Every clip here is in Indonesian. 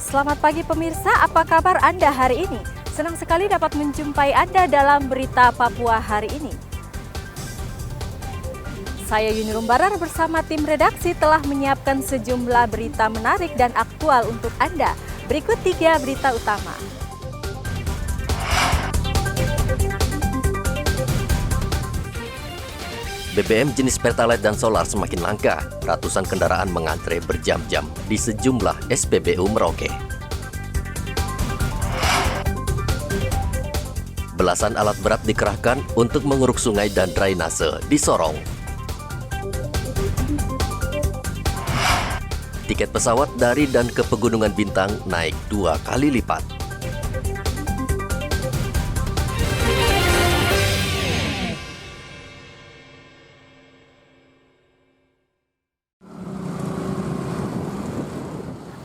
Selamat pagi pemirsa, apa kabar Anda hari ini? Senang sekali dapat menjumpai Anda dalam Berita Papua hari ini. Saya Yuni Rumbarar bersama tim redaksi telah menyiapkan sejumlah berita menarik dan aktual untuk Anda. Berikut 3 berita utama. BBM jenis Pertalite dan solar semakin langka. Ratusan kendaraan mengantre berjam-jam di sejumlah SPBU Merauke. Belasan alat berat dikerahkan untuk menguruk sungai dan drainase di Sorong. Tiket pesawat dari dan ke Pegunungan Bintang naik 2 kali lipat.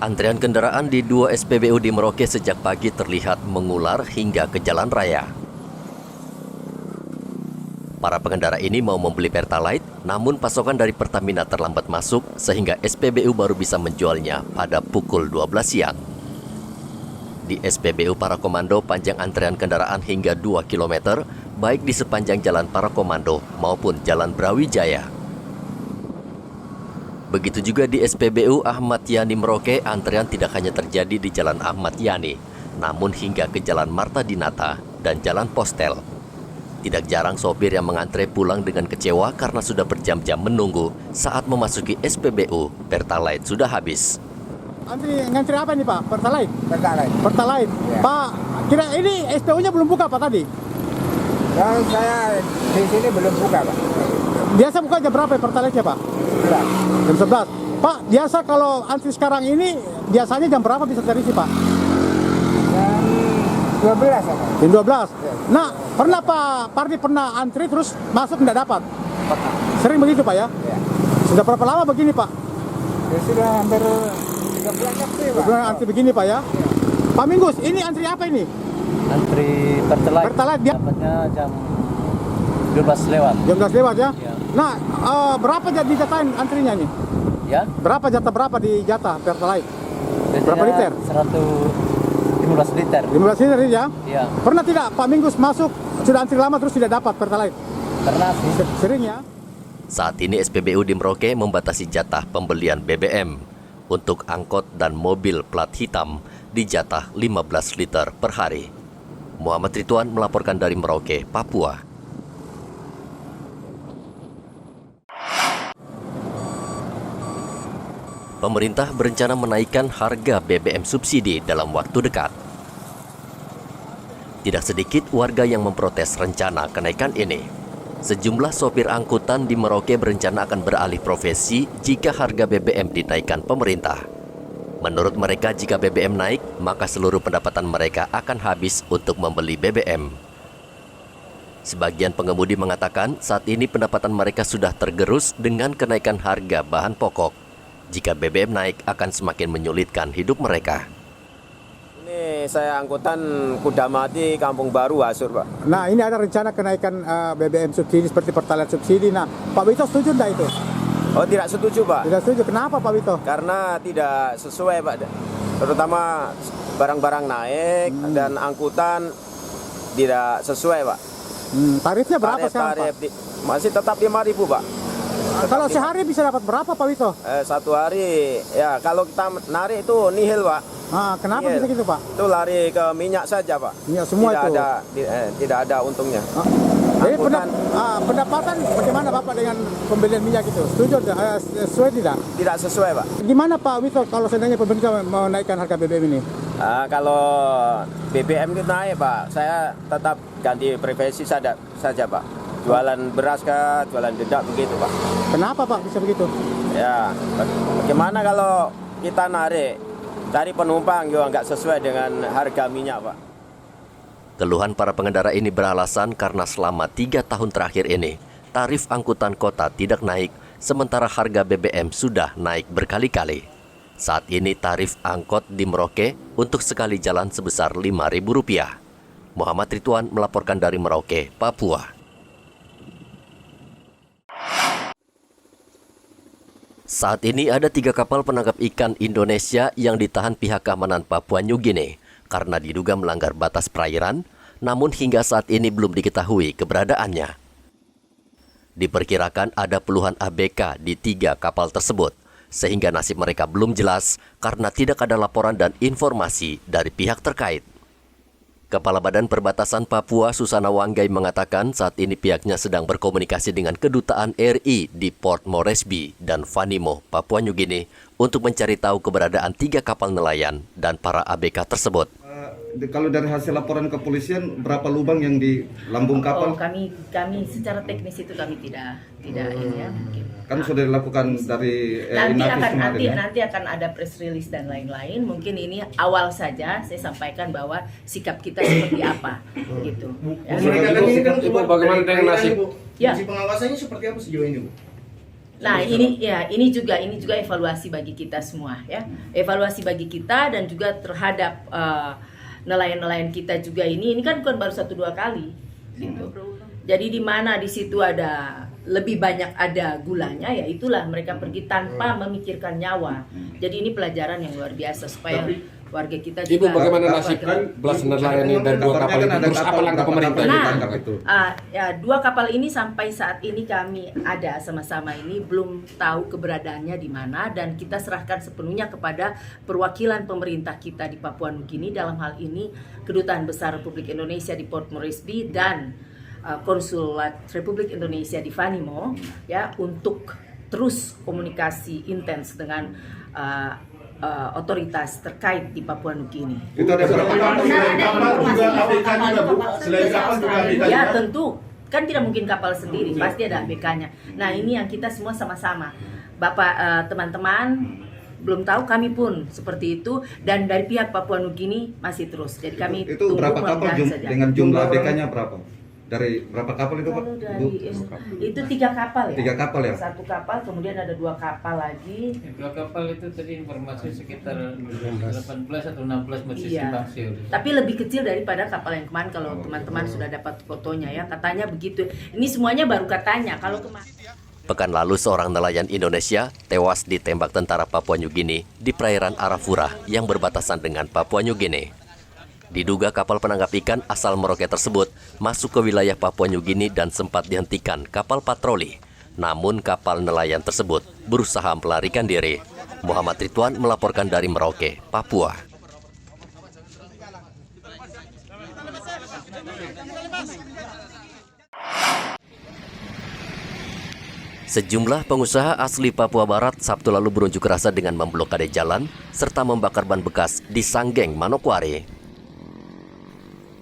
Antrean kendaraan di 2 SPBU di Merauke sejak pagi terlihat mengular hingga ke jalan raya. Para pengendara ini mau membeli Pertalite, namun pasokan dari Pertamina terlambat masuk sehingga SPBU baru bisa menjualnya pada pukul 12 siang. Di SPBU Parakomando, panjang antrean kendaraan hingga 2 km, baik di sepanjang Jalan Parakomando maupun Jalan Brawijaya. Begitu juga di SPBU Ahmad Yani Merauke, antrean tidak hanya terjadi di Jalan Ahmad Yani, namun hingga ke Jalan Marta Dinata dan Jalan Postel. Tidak jarang sopir yang mengantre pulang dengan kecewa karena sudah berjam-jam menunggu saat memasuki SPBU, Pertalite sudah habis. Ngantri apa nih Pak? Pertalite? Pertalite. Ya. Ya. Pak, kira ini SPU-nya belum buka Pak tadi? Dan saya di sini belum buka, Pak. Biasa buka jam berapa ya Pertalite-nya Pak? Sudah. Jam 11. Pak, biasa kalau antri sekarang ini, biasanya jam berapa bisa terisi Pak? Jam 12 ya, Pak. Jam 12? Ya. Nah, pernah Pak Pardi pernah antri terus masuk nggak dapat? Pernah. Sering begitu Pak ya? Ya. Sudah berapa lama begini Pak? Ya sudah hampir 3 bulan lebih, Pak. Sudah antri begini Pak ya? Pak Minggus, ini antri apa ini? Antri Pertalite. Pertalite dia? Dapatnya jam 12 lewat. Jam 12 lewat ya? Ya. Nah, berapa dijatahin antrinya nih? Ya. Berapa berapa di jatah Pertalite? Biasanya Berapa liter? 115 liter. 15 liter ya? Ya. Pernah tidak Pak Minggus masuk sudah antri lama terus tidak dapat Pertalite? Pernah sih. Sering ya? Saat ini SPBU di Merauke membatasi jatah pembelian BBM. Untuk angkot dan mobil plat hitam dijatah 15 liter per hari. Muhammad Ridwan melaporkan dari Merauke, Papua. Pemerintah berencana menaikkan harga BBM subsidi dalam waktu dekat. Tidak sedikit warga yang memprotes rencana kenaikan ini. Sejumlah sopir angkutan di Merauke berencana akan beralih profesi jika harga BBM dinaikkan pemerintah. Menurut mereka, jika BBM naik, maka seluruh pendapatan mereka akan habis untuk membeli BBM. Sebagian pengemudi mengatakan saat ini pendapatan mereka sudah tergerus dengan kenaikan harga bahan pokok. Jika BBM naik akan semakin menyulitkan hidup mereka. Ini saya angkutan Kuda Mati Kampung Baru Asur, Pak. Nah, ini ada rencana kenaikan BBM subsidi seperti Pertalite subsidi. Nah, Pak Wito setuju enggak itu? Oh, tidak setuju, Pak. Tidak setuju. Kenapa Pak Wito? Karena tidak sesuai, Pak. Terutama barang-barang naik dan angkutan tidak sesuai, Pak. Tarifnya berapa sekarang Pak? Masih tetap 5.000, Pak. Kalau sehari bisa dapat berapa Pak Wito? Satu hari, ya kalau kita narik itu nihil, Pak. Kenapa Nihil. bisa gitu Pak? Itu lari ke minyak saja, Pak. Minyak semua tidak itu? Tidak ada untungnya. Jadi Angkutan pendapatan bagaimana Bapak dengan pembelian minyak itu? Setuju sesuai tidak? tidak sesuai, Pak. Gimana Pak Wito kalau seandainya pemerintah menaikkan harga BBM ini? Kalau BBM itu naik, Pak, saya tetap ganti profesi saja, Pak. Jualan beras kah, jualan dedak begitu, Pak. Kenapa Pak bisa begitu? Ya, bagaimana kalau kita narik, cari penumpang juga nggak sesuai dengan harga minyak, Pak. Keluhan para pengendara ini beralasan karena selama 3 tahun terakhir ini, tarif angkutan kota tidak naik, sementara harga BBM sudah naik berkali-kali. Saat ini tarif angkot di Merauke untuk sekali jalan sebesar Rp5.000. Muhammad Ridwan melaporkan dari Merauke, Papua. Saat ini ada 3 kapal penangkap ikan Indonesia yang ditahan pihak keamanan Papua New Guinea karena diduga melanggar batas perairan, namun hingga saat ini belum diketahui keberadaannya. Diperkirakan ada puluhan ABK di 3 kapal tersebut, sehingga nasib mereka belum jelas karena tidak ada laporan dan informasi dari pihak terkait. Kepala Badan Perbatasan Papua Susana Wanggai mengatakan saat ini pihaknya sedang berkomunikasi dengan Kedutaan RI di Port Moresby dan Vanimo, Papua New Guinea untuk mencari tahu keberadaan 3 kapal nelayan dan para ABK tersebut. Kalau dari hasil laporan kepolisian, berapa lubang yang di lambung kapal? Oh, kami secara teknis itu kami tidak ini ya mungkin. Kan sudah dilakukan dari nanti akan ada press release dan lain-lain. Mungkin ini awal saja saya sampaikan bahwa sikap kita seperti apa gitu. Ya. Ibu, bagaimana dengan nasib? Ya. Fungsi pengawasannya seperti apa sejauh ini, Bu? Nah, ini juga evaluasi bagi kita semua ya. Evaluasi bagi kita dan juga terhadap nelayan-nelayan kita juga ini kan bukan baru 1-2 kali gitu. Jadi di mana di situ ada lebih banyak ada gulanya, ya itulah mereka pergi tanpa memikirkan nyawa. Jadi ini pelajaran yang luar biasa supaya warga kita juga. Ibu, bagaimana nasib belasan nelayan ini dari 2 kapal itu? Terus apa langkah pemerintah? Ya 2 kapal ini sampai saat ini kami ada sama-sama ini belum tahu keberadaannya di mana, dan kita serahkan sepenuhnya kepada perwakilan pemerintah kita di Papua New Guinea, dalam hal ini Kedutaan Besar Republik Indonesia di Port Moresby dan Konsulat Republik Indonesia di Vanimo ya, untuk terus komunikasi intens dengan otoritas terkait di Papua New Guinea. Itu ada berapa kapal? Ya tentu, kan tidak mungkin kapal sendiri, pasti ada ABK-nya. Nah ini yang kita semua sama-sama, Bapak teman-teman belum tahu, kami pun seperti itu, dan dari pihak Papua New Guinea masih terus. Jadi kami itu berapa kapal dengan jumlah ABK-nya berapa? Dari berapa kapal itu, Pak? Itu 3 kapal ya. 3 kapal ya. 1 kapal, kemudian ada 2 kapal lagi. 2 kapal itu tadi informasi sekitar 18 atau 16 masih simpang siur. Tapi lebih kecil daripada kapal yang kemarin, kalau teman-teman sudah dapat fotonya ya. Katanya begitu. Ini semuanya baru katanya. Kalau kemarin. Pekan lalu seorang nelayan Indonesia tewas ditembak tentara Papua New Guinea di perairan Arafura yang berbatasan dengan Papua New Guinea. Diduga kapal penangkap ikan asal Merauke tersebut masuk ke wilayah Papua New Guinea dan sempat dihentikan kapal patroli. Namun kapal nelayan tersebut berusaha melarikan diri. Muhammad Ridwan melaporkan dari Merauke, Papua. Sejumlah pengusaha asli Papua Barat Sabtu lalu berunjuk rasa dengan memblokade jalan serta membakar ban bekas di Sanggeng, Manokwari.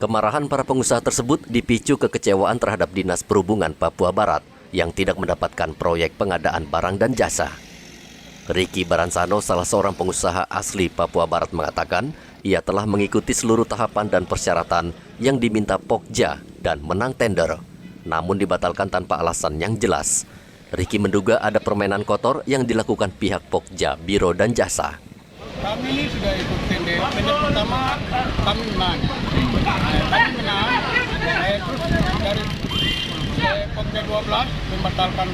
Kemarahan para pengusaha tersebut dipicu kekecewaan terhadap Dinas Perhubungan Papua Barat yang tidak mendapatkan proyek pengadaan barang dan jasa. Ricky Baransano, salah seorang pengusaha asli Papua Barat, mengatakan ia telah mengikuti seluruh tahapan dan persyaratan yang diminta Pokja dan menang tender, namun dibatalkan tanpa alasan yang jelas. Ricky menduga ada permainan kotor yang dilakukan pihak Pokja, Biro dan Jasa. Kami ini sudah ikut tender pertama kami menang. Terus dari Pokja 12 membatalkan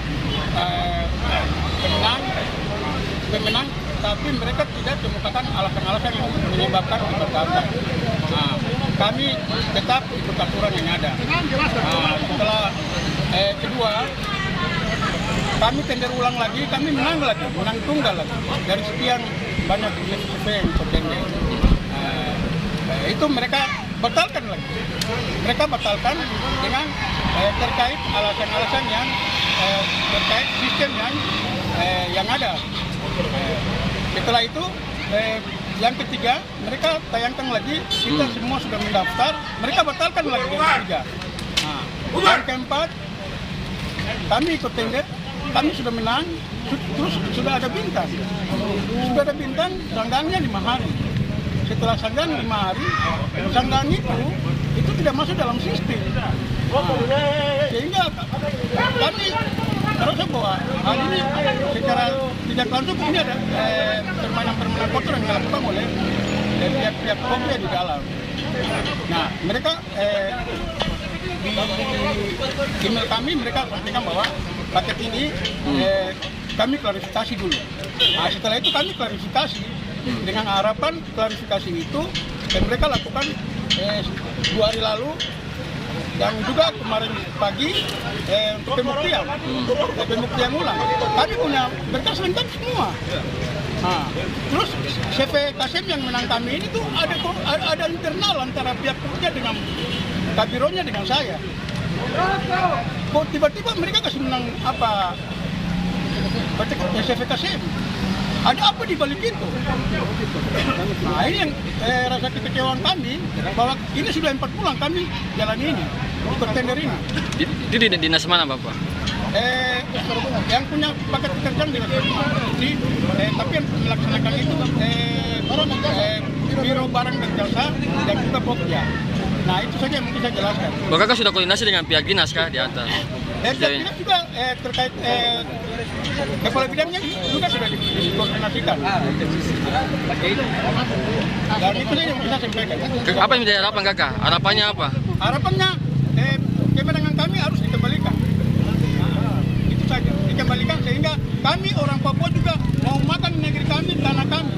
pemenang, tapi mereka tidak temukan alasan-alasan yang menyebabkan pembatalan. Nah, kami tetap ikut aturan yang ada. Setelah kedua, kami tender ulang lagi, kami menang tunggal lagi dari sekian banyak survei yang tertender. Itu mereka batalkan lagi. Mereka batalkan dengan terkait alasan-alasan yang terkait sistem yang ada. Setelah itu yang ketiga, mereka tayangkan lagi, kita semua sudah mendaftar, mereka batalkan lagi yang ketiga. Nah, yang keempat, kami ikut tender, kami sudah menang, terus sudah ada bintang. Sudah ada bintang, sanggangnya 5 hari. Setelah sanggang 5 hari, sanggang itu tidak masuk dalam sistem. Sehingga kami merasa bahwa hal ini secara tidak langsung ini ada permainan kotor yang dilakukan oleh pihak Pokja di dalam. Nah, mereka di email kami mereka sampaikan bahwa paket ini kami klarifikasi dulu. Nah, setelah itu kami klarifikasi dengan harapan klarifikasi itu dan mereka lakukan 2 hari lalu dan juga kemarin pagi untuk pembuktian ulang. Kami punya berkas lengkap semua. Nah, terus CV Kasem yang menang kami ini tuh ada internal antara pihak kerja dengan kabironya dengan saya. Kok tiba-tiba mereka kasih menang apa? CV Kasem. Ada apa di balik itu? Nah, ini yang rasa kekecewaan kami bahwa ini sudah 4 bulan kami jalan ini, ikut tender ini. Itu di dinas mana Bapak? Yang punya paket pekerjaan di tapi yang melaksanakan itu Biro Barang dan Jasa dan juga Pokja. Nah, itu saja yang mungkin saya jelaskan. Bapak sudah koordinasi dengan pihak dinas kah di atas? Pihak dinas juga terkait kepala bidangnya juga sudah dikoordinasikan. Dan itu saja yang bisa saya sampaikan. Apa yang menjadi harapan Kakak? Harapannya apa? Harapannya kemenangan kami harus dikembalikan. Itu saja, dikembalikan sehingga kami orang Papua juga mau makan negeri kami, tanah kami.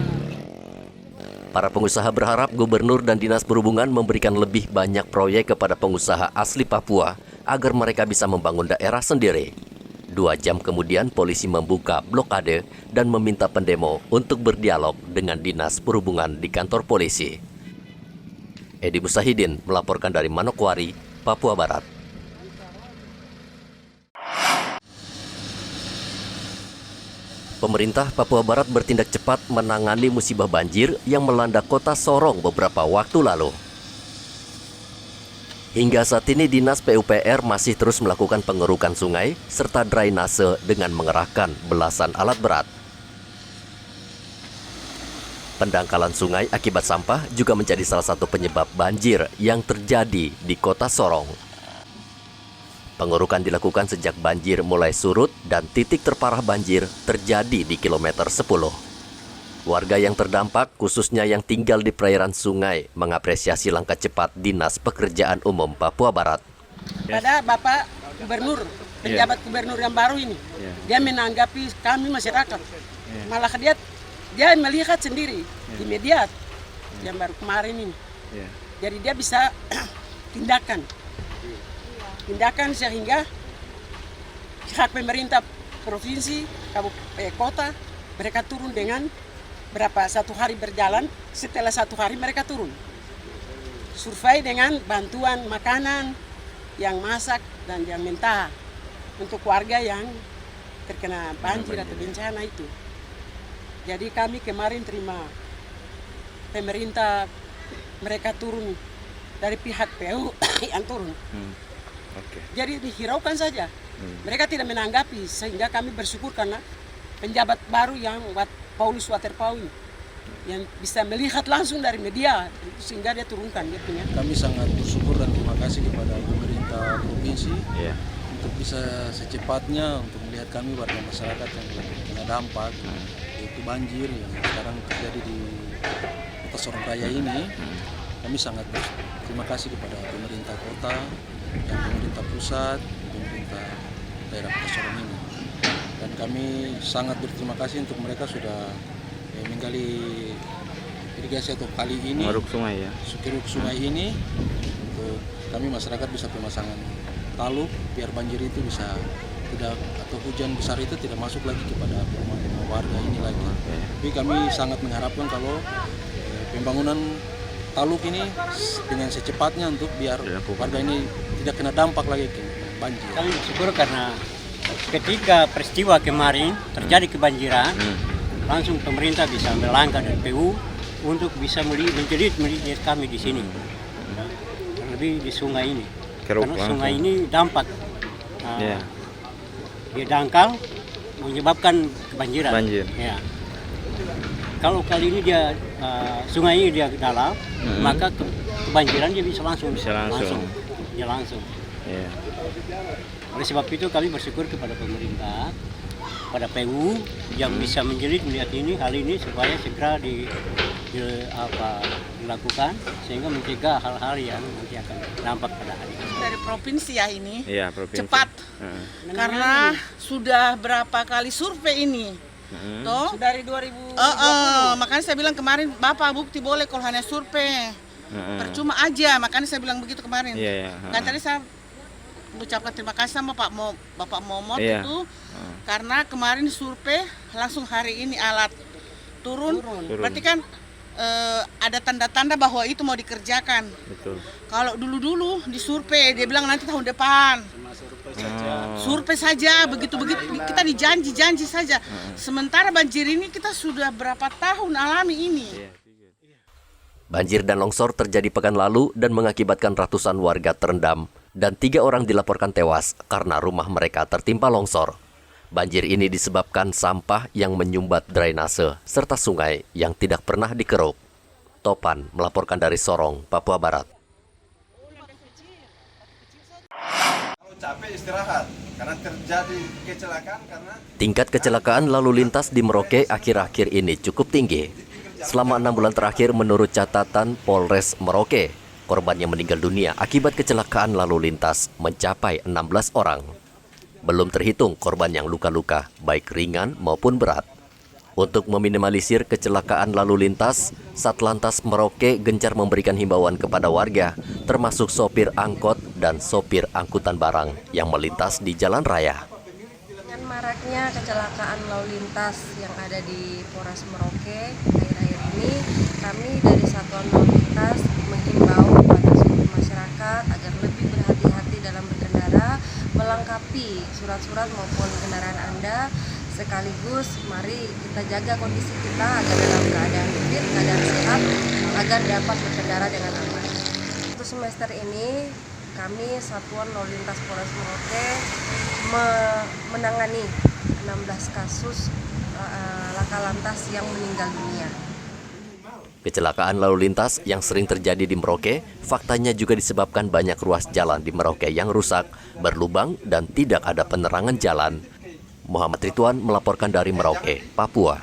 Para pengusaha berharap gubernur dan dinas perhubungan memberikan lebih banyak proyek kepada pengusaha asli Papua agar mereka bisa membangun daerah sendiri. 2 jam kemudian polisi membuka blokade dan meminta pendemo untuk berdialog dengan dinas perhubungan di kantor polisi. Edi Musahidin melaporkan dari Manokwari, Papua Barat. Pemerintah Papua Barat bertindak cepat menangani musibah banjir yang melanda kota Sorong beberapa waktu lalu. Hingga saat ini Dinas PUPR masih terus melakukan pengerukan sungai serta drainase dengan mengerahkan belasan alat berat. Pendangkalan sungai akibat sampah juga menjadi salah satu penyebab banjir yang terjadi di kota Sorong. Pengerukan dilakukan sejak banjir mulai surut dan titik terparah banjir terjadi di kilometer 10. Warga yang terdampak, khususnya yang tinggal di perairan sungai, mengapresiasi langkah cepat Dinas Pekerjaan Umum Papua Barat. Pada Bapak Gubernur, penjabat gubernur yang baru ini, dia menanggapi kami masyarakat. Malah dia melihat sendiri di media yang baru kemarin ini. Jadi dia bisa tindakan sehingga pihak pemerintah provinsi, kota, mereka turun dengan berapa 1 hari berjalan, setelah 1 hari mereka turun. Survei dengan bantuan makanan yang masak dan yang mentah untuk warga yang terkena banjir atau bencana itu. Jadi kami kemarin terima pemerintah mereka turun dari pihak PU yang turun. Jadi dihiraukan saja. Mereka tidak menanggapi sehingga kami bersyukur karena penjabat baru yang Paulus Waterpau yang bisa melihat langsung dari media sehingga dia turunkan dia punya. Kami sangat bersyukur dan terima kasih kepada pemerintah provinsi untuk bisa secepatnya untuk melihat kami warga masyarakat yang kena dampak yaitu banjir yang sekarang terjadi di kota Sorong Raya ini. Kami sangat berterima kasih kepada pemerintah kota dan pemerintah pusat, pemerintah daerah Kota Sorong ini. Dan kami sangat berterima kasih untuk mereka sudah menggali irigasi atau kali ini, mengeruk sungai sungai ini untuk kami masyarakat bisa pemasangan taluk biar banjir itu bisa tidak atau hujan besar itu tidak masuk lagi kepada rumah warga ini lagi. Tapi kami sangat mengharapkan kalau pembangunan taluk ini dengan secepatnya untuk biar warga ini tidak kena dampak lagi ke banjir. Kami bersyukur karena ketika peristiwa kemarin terjadi kebanjiran, langsung pemerintah bisa melangkah dari PU untuk bisa menjadi kami di sini, lebih di sungai ini. Karena sungai ini dampak, dia dangkal menyebabkan kebanjiran. Ya. Kalau kali ini dia sungai ini dia dalam, maka kebanjiran dia bisa langsung. Oleh sebab itu kami bersyukur kepada pemerintah, pada PU yang bisa melihat hal ini supaya segera dilakukan sehingga mencegah hal-hal yang nanti akan dampak pada hari ini. Dari provinsi ya ini cepat karena sudah berapa kali survei ini Toh? Dari 2020. Makanya saya bilang kemarin, Bapak bukti boleh kalau hanya survei. Percuma aja, makanya saya bilang begitu kemarin. Kan tadi saya ucapkan terima kasih sama Bapak Momot itu karena kemarin survei langsung hari ini alat turun. Berarti kan ada tanda-tanda bahwa itu mau dikerjakan. Betul. Kalau dulu-dulu di survei dia bilang nanti tahun depan. Survei saja, begitu-begitu kita dijanji saja. Sementara banjir ini kita sudah berapa tahun alami ini. Banjir dan longsor terjadi pekan lalu dan mengakibatkan ratusan warga terendam dan 3 orang dilaporkan tewas karena rumah mereka tertimpa longsor. Banjir ini disebabkan sampah yang menyumbat drainase serta sungai yang tidak pernah dikeruk. Topan melaporkan dari Sorong, Papua Barat. Capek istirahat karena terjadi kecelakaan Tingkat kecelakaan lalu lintas di Merauke akhir-akhir ini cukup tinggi. Selama 6 bulan terakhir menurut catatan Polres Merauke, korban yang meninggal dunia akibat kecelakaan lalu lintas mencapai 16 orang. Belum terhitung korban yang luka-luka, baik ringan maupun berat. Untuk meminimalisir kecelakaan lalu lintas, Satlantas Merauke gencar memberikan himbauan kepada warga, termasuk sopir angkot dan sopir angkutan barang yang melintas di jalan raya. Dengan maraknya kecelakaan lalu lintas yang ada di Polres Merauke akhir-akhir ini, kami dari Satuan Lalu Lintas menghimbau kepada seluruh masyarakat agar lebih berhati-hati dalam berkendara, melengkapi surat-surat maupun kendaraan Anda. Sekaligus mari kita jaga kondisi kita agar dalam keadaan fit, keadaan sehat, agar dapat berkendara dengan aman. Untuk semester ini kami Satuan Lalu Lintas Polres Merauke menangani 16 kasus laka lantas yang meninggal dunia. Kecelakaan lalu lintas yang sering terjadi di Merauke, faktanya juga disebabkan banyak ruas jalan di Merauke yang rusak, berlubang, dan tidak ada penerangan jalan. Muhammad Ridwan melaporkan dari Merauke, Papua.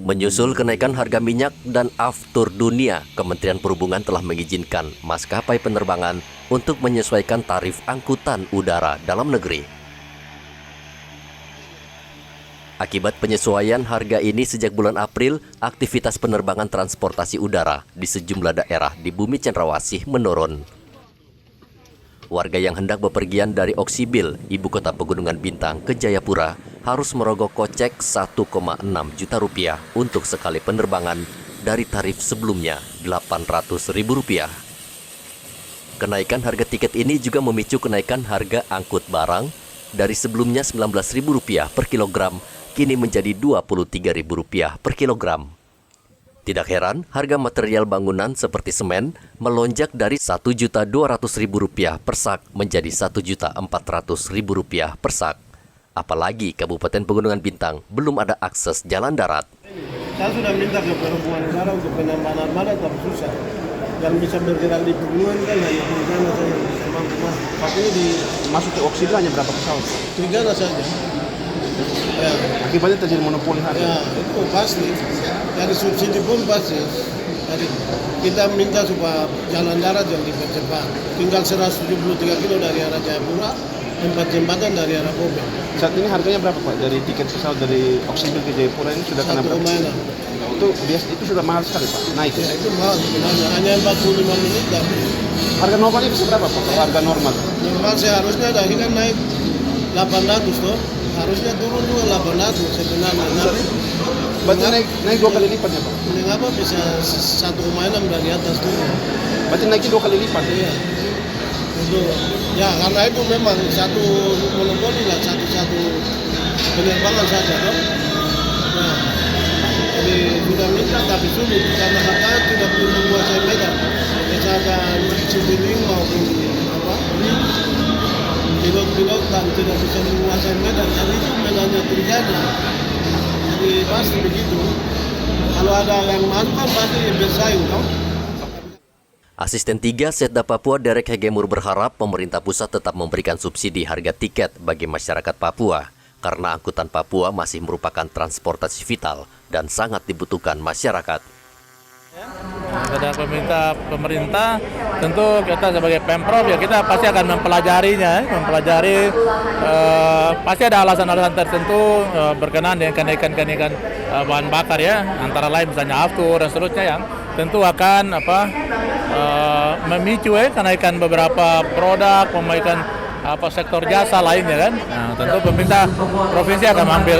Menyusul kenaikan harga minyak dan aftur dunia, Kementerian Perhubungan telah mengizinkan maskapai penerbangan untuk menyesuaikan tarif angkutan udara dalam negeri. Akibat penyesuaian harga ini sejak bulan April, aktivitas penerbangan transportasi udara di sejumlah daerah di Bumi Cendrawasih menurun. Warga yang hendak bepergian dari Oksibil, ibu kota Pegunungan Bintang, ke Jayapura, harus merogoh kocek 1,6 juta rupiah untuk sekali penerbangan dari tarif sebelumnya Rp800.000. Kenaikan harga tiket ini juga memicu kenaikan harga angkut barang dari sebelumnya Rp19.000 per kilogram, kini menjadi Rp23.000 per kilogram. Tidak heran, harga material bangunan seperti semen melonjak dari Rp1.200.000 per sak menjadi Rp1.400.000 per sak. Apalagi Kabupaten Pegunungan Bintang belum ada akses jalan darat. Saya sudah minta ke perhubungan negara untuk penambahan armada, tapi susah. Yang bisa bergerak di pegunungan kan hanya Trigana saja yang bisa mampu masuk. Pakainya masuk ke Oksibil hanya berapa pesawat? Trigana saja. Ya. Akibatnya terjadi monopoli harga. Ya, itu pasti. Dari subsidi pun pasti. Jadi kita minta supaya jalan darat yang dipercepat. Tinggal 173 kilo dari arah Jayapura, 4 jembatan dari arah Kobe. Saat ini harganya berapa Pak? Dari tiket pesawat dari Oksibil ke Jayapura ini sudah kena berapa? Itu sudah mahal sekali Pak, naik ya? Itu mahal sebenarnya, hanya 45 menit. Harga normalnya bisa berapa Pak? Harga normal? Normal seharusnya dari kan naik 800 tuh. Harusnya turun juga 800 sebenarnya. Berarti naik 2 kali lipatnya Pak? Mengapa bisa 1,6 dari atas turun? Berarti naiknya 2 kali lipat? Iya. Itu, ya karena itu memang satu monopoli lah, satu penerbangan saja dong. Nah, jadi sudah minta tapi sulit karena harganya tidak belum menguasai Medan. Misalkan Cibiling maupun pilot dan tidak bisa menguasai Medan, jadi itu Medannya Trigana. Jadi pasti begitu. Kalau ada yang masuk kan pasti bersaing dong. Asisten 3 Setda Papua Derek Hegemur berharap pemerintah pusat tetap memberikan subsidi harga tiket bagi masyarakat Papua karena angkutan Papua masih merupakan transportasi vital dan sangat dibutuhkan masyarakat. kepada pemerintah tentu kita sebagai Pemprov ya kita pasti akan mempelajarinya, pasti ada alasan-alasan tertentu berkenaan dengan kenaikan bahan bakar ya, antara lain misalnya aftur dan seterusnya yang tentu akan memicu kenaikan beberapa produk, menaikkan sektor jasa lainnya kan. Nah, tentu pemerintah provinsi akan mengambil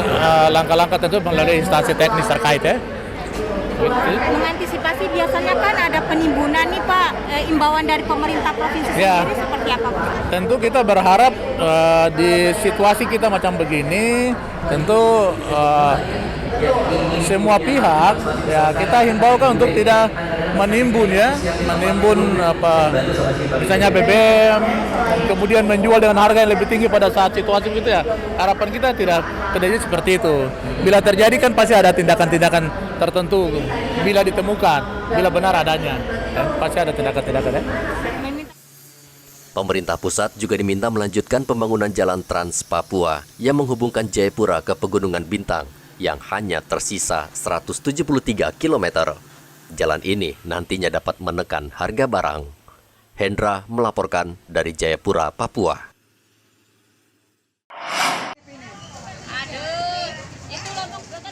langkah-langkah tentu melalui instansi teknis terkait ya. Mengantisipasi biasanya kan ada penimbunan nih Pak, imbauan dari pemerintah provinsi sendiri seperti apa Pak? Tentu kita berharap di situasi kita macam begini, tentu semua pihak ya kita himbaukan untuk tidak menimbun misalnya BBM kemudian menjual dengan harga yang lebih tinggi pada saat situasi begitu ya. Harapan kita tidak terjadi seperti itu. Bila terjadi kan pasti ada tindakan-tindakan tertentu bila ditemukan, bila benar adanya pasti ada tindakan-tindakan ya. Pemerintah pusat juga diminta melanjutkan pembangunan jalan Trans Papua yang menghubungkan Jayapura ke Pegunungan Bintang yang hanya tersisa 173 km. Jalan ini nantinya dapat menekan harga barang. Hendra melaporkan dari Jayapura, Papua.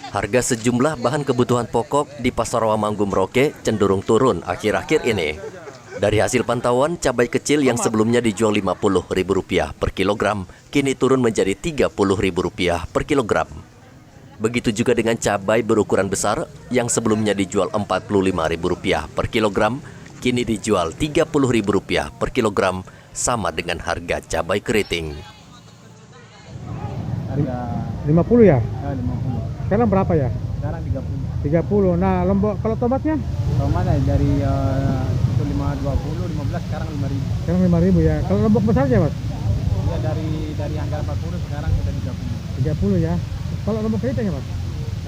Harga sejumlah bahan kebutuhan pokok di Pasar Wamanggu Merauke cenderung turun akhir-akhir ini. Dari hasil pantauan, cabai kecil yang sebelumnya dijual Rp50.000 per kilogram, kini turun menjadi Rp30.000 per kilogram. Begitu juga dengan cabai berukuran besar yang sebelumnya dijual Rp45.000 per kilogram, kini dijual Rp30.000 per kilogram, sama dengan harga cabai keriting. Harga 50 ya? Ya, 50. Sekarang berapa ya? Sekarang 30. 30. Nah, Lombok kalau tomatnya? Tomatnya dari 520, 15 sekarang 5.000. Sekarang 5.000 ya. Kalau Lombok besarnya, Mas? Ya dari angka 40 sekarang sudah 30. 30 ya. Kalau Lombok keriting ya, Mas?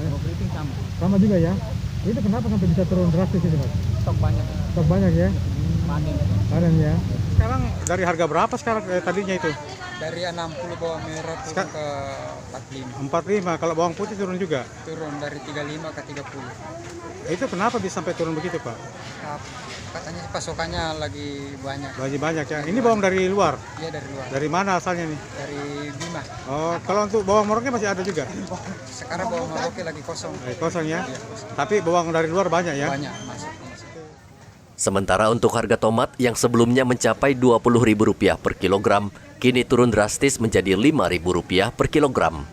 Lombok keriting sama. Sama juga ya. Itu kenapa sampai bisa turun drastis ini, Mas? Stok banyak. Stok banyak ya. Panen ya. Sekarang dari harga berapa sekarang tadinya itu? Dari 60 bawang merah turun ke 45. 45. Kalau bawang putih turun juga? Turun dari 35 ke 30. Itu kenapa bisa sampai turun begitu, Pak? Katanya pasokannya lagi banyak. Lagi banyak ya. Ini bawang dari luar? Iya, dari luar. Dari mana asalnya nih? Dari Bima. Oh, kalau untuk bawang Merauke masih ada juga? Sekarang bawang Merauke lagi kosong. Kosong ya? Iya, kosong. Tapi bawang dari luar banyak ya? Banyak masuk. Sementara untuk harga tomat yang sebelumnya mencapai Rp20.000 per kilogram, kini turun drastis menjadi Rp5.000 per kilogram.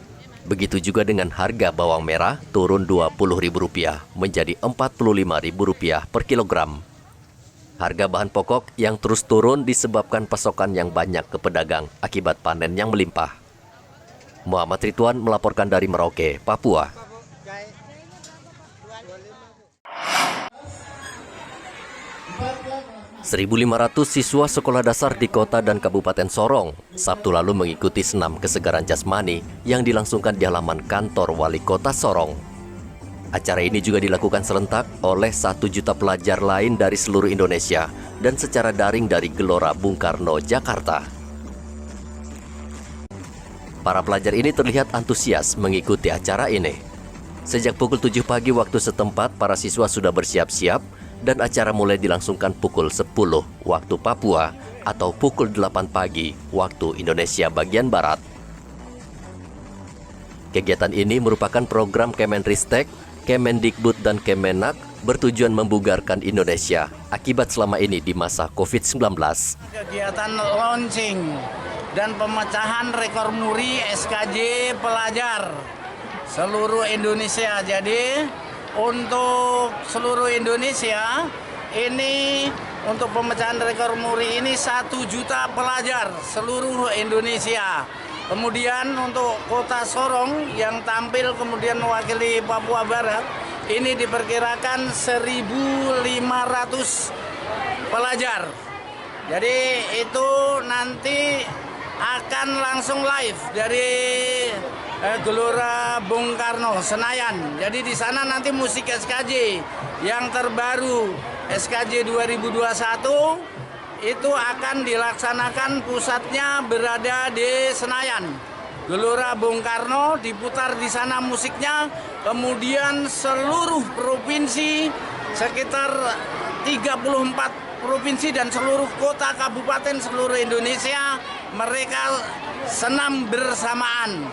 Begitu juga dengan harga bawang merah turun Rp20.000 menjadi Rp45.000 per kilogram. Harga bahan pokok yang terus turun disebabkan pasokan yang banyak ke pedagang akibat panen yang melimpah. Muhammad Ridwan melaporkan dari Merauke, Papua. ...1.500 siswa sekolah dasar di kota dan Kabupaten Sorong Sabtu lalu mengikuti senam kesegaran jasmani yang dilangsungkan di halaman kantor Wali Kota Sorong. Acara ini juga dilakukan serentak oleh 1 juta pelajar lain dari seluruh Indonesia dan secara daring dari Gelora Bung Karno, Jakarta. Para pelajar ini terlihat antusias mengikuti acara ini. Sejak pukul 7 pagi waktu setempat, para siswa sudah bersiap-siap dan acara mulai dilangsungkan pukul 10 waktu Papua atau pukul 8 pagi waktu Indonesia bagian Barat. Kegiatan ini merupakan program Kemenristek, Kemendikbud, dan Kemenak bertujuan membugarkan Indonesia akibat selama ini di masa COVID-19. Kegiatan launching dan pemecahan rekor muri SKJ pelajar seluruh Indonesia. Jadi untuk seluruh Indonesia ini untuk pemecahan rekor muri ini 1 juta pelajar seluruh Indonesia. Kemudian untuk kota Sorong yang tampil kemudian mewakili Papua Barat ini diperkirakan 1.500 pelajar. Jadi itu nanti akan langsung live dari Gelora Bung Karno, Senayan. Jadi di sana nanti musik SKJ yang terbaru SKJ 2021 itu akan dilaksanakan pusatnya berada di Senayan. Gelora Bung Karno diputar di sana musiknya, kemudian seluruh provinsi sekitar 34 provinsi dan seluruh kota kabupaten seluruh Indonesia mereka senam bersamaan.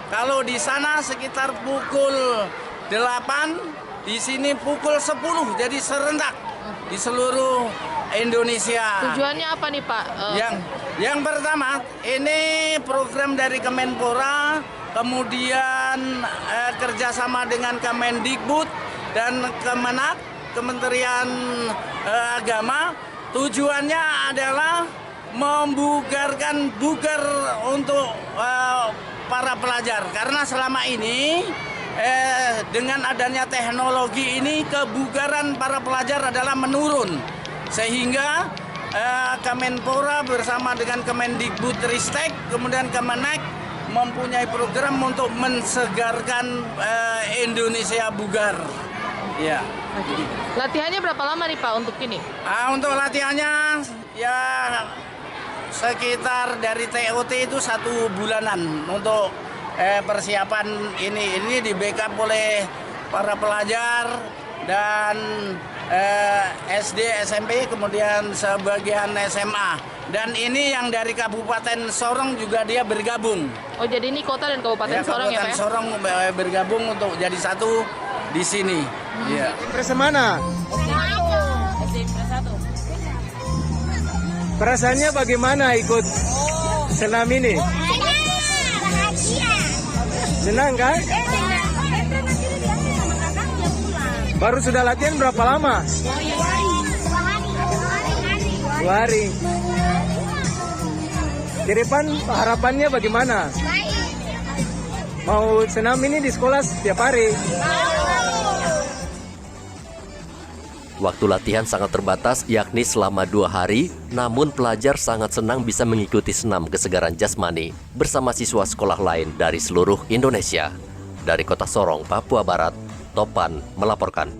Kalau di sana sekitar pukul 8, di sini pukul 10, jadi serentak di seluruh Indonesia. Tujuannya apa nih Pak? Yang pertama, ini program dari Kemenpora, kemudian kerjasama dengan Kemendikbud dan Kemenak, Kementerian Agama. Tujuannya adalah membugarkan bugar untuk para pelajar, karena selama ini dengan adanya teknologi ini kebugaran para pelajar adalah menurun, sehingga Kemenpora bersama dengan Kemendikbudristek kemudian Kemenak mempunyai program untuk mensegarkan Indonesia bugar. Ya. Latihannya berapa lama nih Pak untuk ini? Untuk latihannya ya sekitar dari TOT itu 1 bulanan untuk persiapan ini. Ini di backup oleh para pelajar dan SD, SMP, kemudian sebagian SMA. Dan ini yang dari Kabupaten Sorong juga dia bergabung. Oh jadi ini kota dan Kabupaten Sorong ya Pak? Kabupaten Sorong bergabung untuk jadi satu di sini. Iya. Impresi mana? Perasaannya bagaimana ikut senam ini? Senang kan? Baru sudah latihan berapa lama? 2 hari. Di depan harapannya bagaimana? Mau senam ini di sekolah setiap hari? Waktu latihan sangat terbatas, yakni selama 2 hari, namun pelajar sangat senang bisa mengikuti senam kesegaran jasmani bersama siswa sekolah lain dari seluruh Indonesia. Dari Kota Sorong, Papua Barat, Topan melaporkan.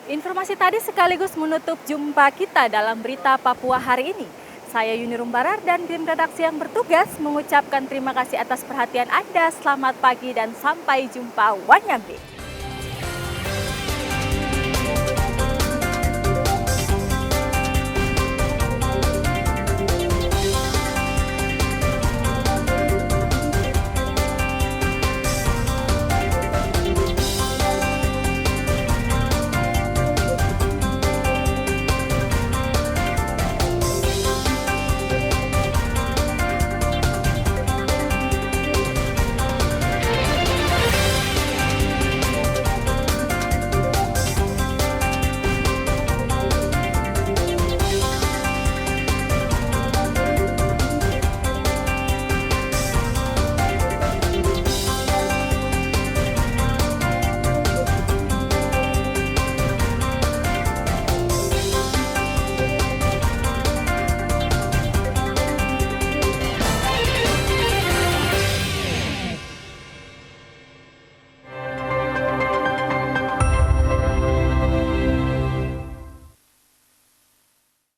Informasi tadi sekaligus menutup jumpa kita dalam berita Papua hari ini. Saya Yuni Rumbarar dan tim redaksi yang bertugas mengucapkan terima kasih atas perhatian Anda. Selamat pagi dan sampai jumpa. Wanyambe.